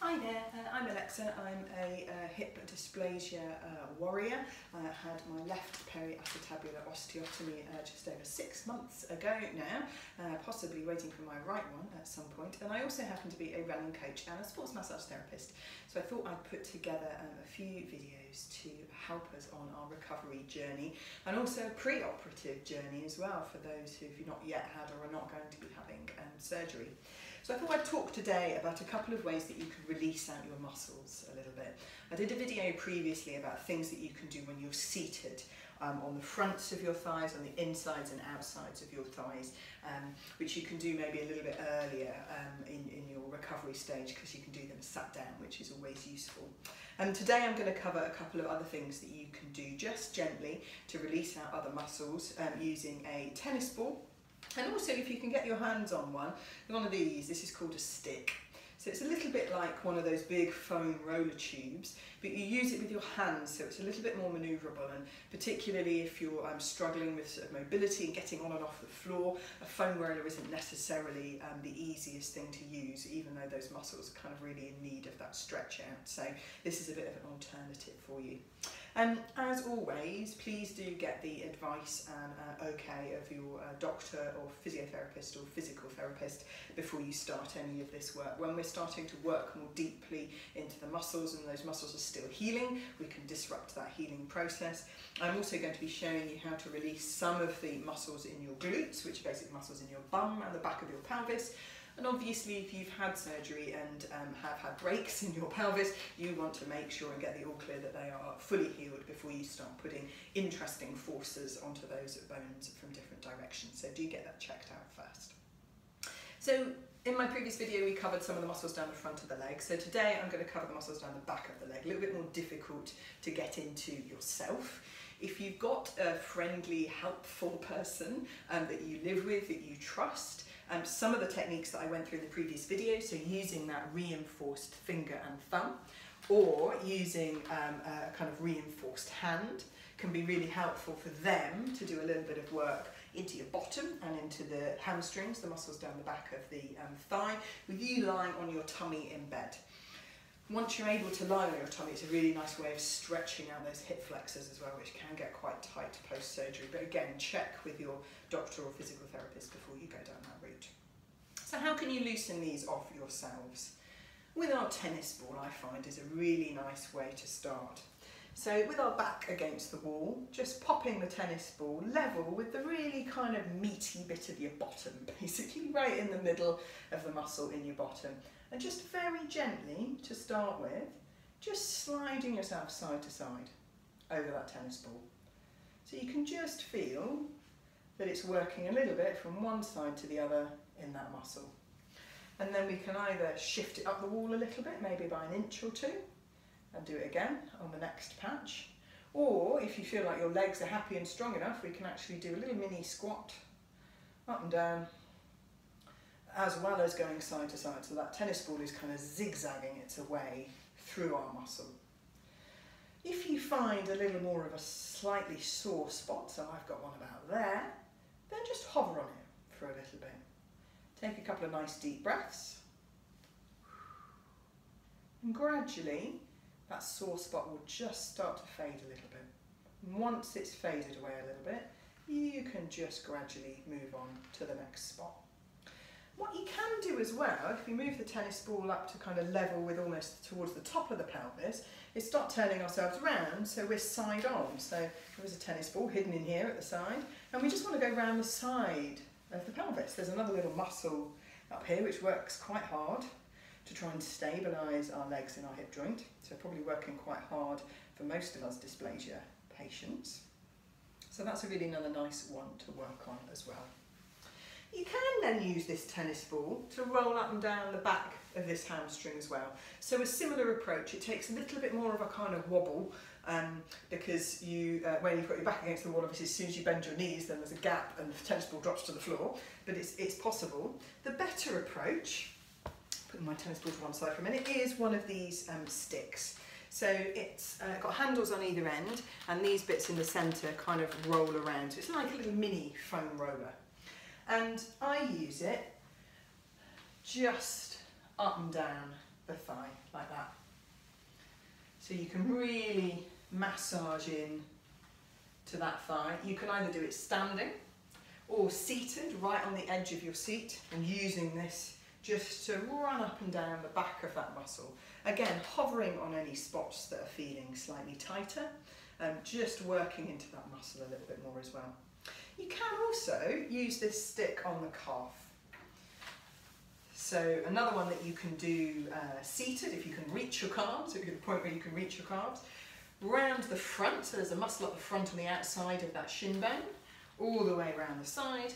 Hi there, I'm Alexa. I'm a hip dysplasia warrior. I had my left periacetabular osteotomy just over 6 months ago now, possibly waiting for my right one at some point. And I also happen to be a running coach and a sports massage therapist. So I thought I'd put together a few videos to help us on our recovery journey, and also a pre-operative journey as well for those who've not yet had or are not going to be having surgery. So I thought I'd talk today about a couple of ways that you can release out your muscles a little bit. I did a video previously about things that you can do when you're seated, on the fronts of your thighs, on the insides and outsides of your thighs, which you can do maybe a little bit earlier in your recovery stage, because you can do them sat down, which is always useful. Today I'm going to cover a couple of other things that you can do just gently to release out other muscles using a tennis ball. And also, if you can get your hands on one of these, this is called a stick. So it's a little bit like one of those big foam roller tubes, but you use it with your hands, so it's a little bit more manoeuvrable, and particularly if you're struggling with sort of mobility and getting on and off the floor, a foam roller isn't necessarily the easiest thing to use, even though those muscles are kind of really in need of that stretch out. So this is a bit of an alternative for you. As always, please do get the advice and okay of your doctor or physiotherapist or physical therapist before you start any of this work. When we're starting to work more deeply into the muscles and those muscles are still healing, we can disrupt that healing process. I'm also going to be showing you how to release some of the muscles in your glutes, which are basic muscles in your bum and the back of your pelvis. And obviously, if you've had surgery and have had breaks in your pelvis, you want to make sure and get the all clear that they are fully healed before you start putting interesting forces onto those bones from different directions. So do get that checked out first. So in my previous video, we covered some of the muscles down the front of the leg. So today I'm going to cover the muscles down the back of the leg, a little bit more difficult to get into yourself. If you've got a friendly, helpful person that you live with, that you trust, some of the techniques that I went through in the previous video, so using that reinforced finger and thumb, or using a kind of reinforced hand, can be really helpful for them to do a little bit of work into your bottom and into the hamstrings, the muscles down the back of the thigh, with you lying on your tummy in bed. Once you're able to lie on your tummy, it's a really nice way of stretching out those hip flexors as well, which can get quite tight post-surgery. But again, check with your doctor or physical therapist before you go down that route. So how can you loosen these off yourselves? With our tennis ball, I find, is a really nice way to start. So with our back against the wall, just popping the tennis ball level with the really kind of meaty bit of your bottom, basically right in the middle of the muscle in your bottom. And just very gently, to start with, just sliding yourself side to side over that tennis ball. So you can just feel that it's working a little bit from one side to the other in that muscle. And then we can either shift it up the wall a little bit, maybe by an inch or two, and do it again on the next patch. Or if you feel like your legs are happy and strong enough, we can actually do a little mini squat up and down, as well as going side to side. So that tennis ball is kind of zigzagging its way through our muscle. If you find a little more of a slightly sore spot, so I've got one about there, then just hover on it for a little bit. Take a couple of nice deep breaths. And gradually, that sore spot will just start to fade a little bit. And once it's faded away a little bit, you can just gradually move on to the next spot. What you can do as well, if we move the tennis ball up to kind of level with almost towards the top of the pelvis, is start turning ourselves around so we're side on. So there's a tennis ball hidden in here at the side, and we just want to go around the side of the pelvis. There's another little muscle up here which works quite hard to try and stabilise our legs in our hip joint. So probably working quite hard for most of us dysplasia patients. So that's a really another nice one to work on as well. You can then use this tennis ball to roll up and down the back of this hamstring as well. So a similar approach. It takes a little bit more of a kind of wobble because when you've got your back against the wall, obviously as soon as you bend your knees, then there's a gap and the tennis ball drops to the floor, but it's possible. The better approach, putting my tennis ball to one side for a minute, is one of these sticks. So it's got handles on either end, and these bits in the centre kind of roll around. So it's like a little mini foam roller. And I use it just up and down the thigh, like that. So you can really massage in to that thigh. You can either do it standing or seated, right on the edge of your seat, and using this just to run up and down the back of that muscle. Again, hovering on any spots that are feeling slightly tighter, just working into that muscle a little bit more as well. You can also use this stick on the calf. So another one that you can do seated, if you can reach your calves, if you're at the point where you can reach your calves, round the front, so there's a muscle at the front on the outside of that shin bone, all the way around the side,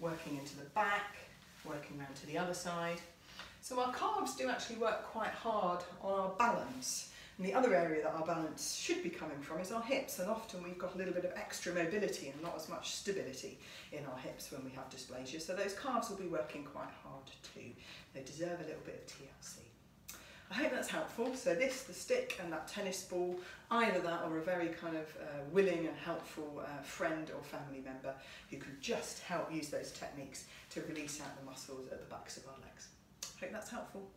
working into the back, working around to the other side. So our calves do actually work quite hard on our balance. And the other area that our balance should be coming from is our hips, and often we've got a little bit of extra mobility and not as much stability in our hips when we have dysplasia. So those calves will be working quite hard too. They deserve a little bit of TLC. I hope that's helpful. So this, the stick and that tennis ball, either that or a very kind of willing and helpful friend or family member who can just help use those techniques to release out the muscles at the backs of our legs. Hope that's helpful.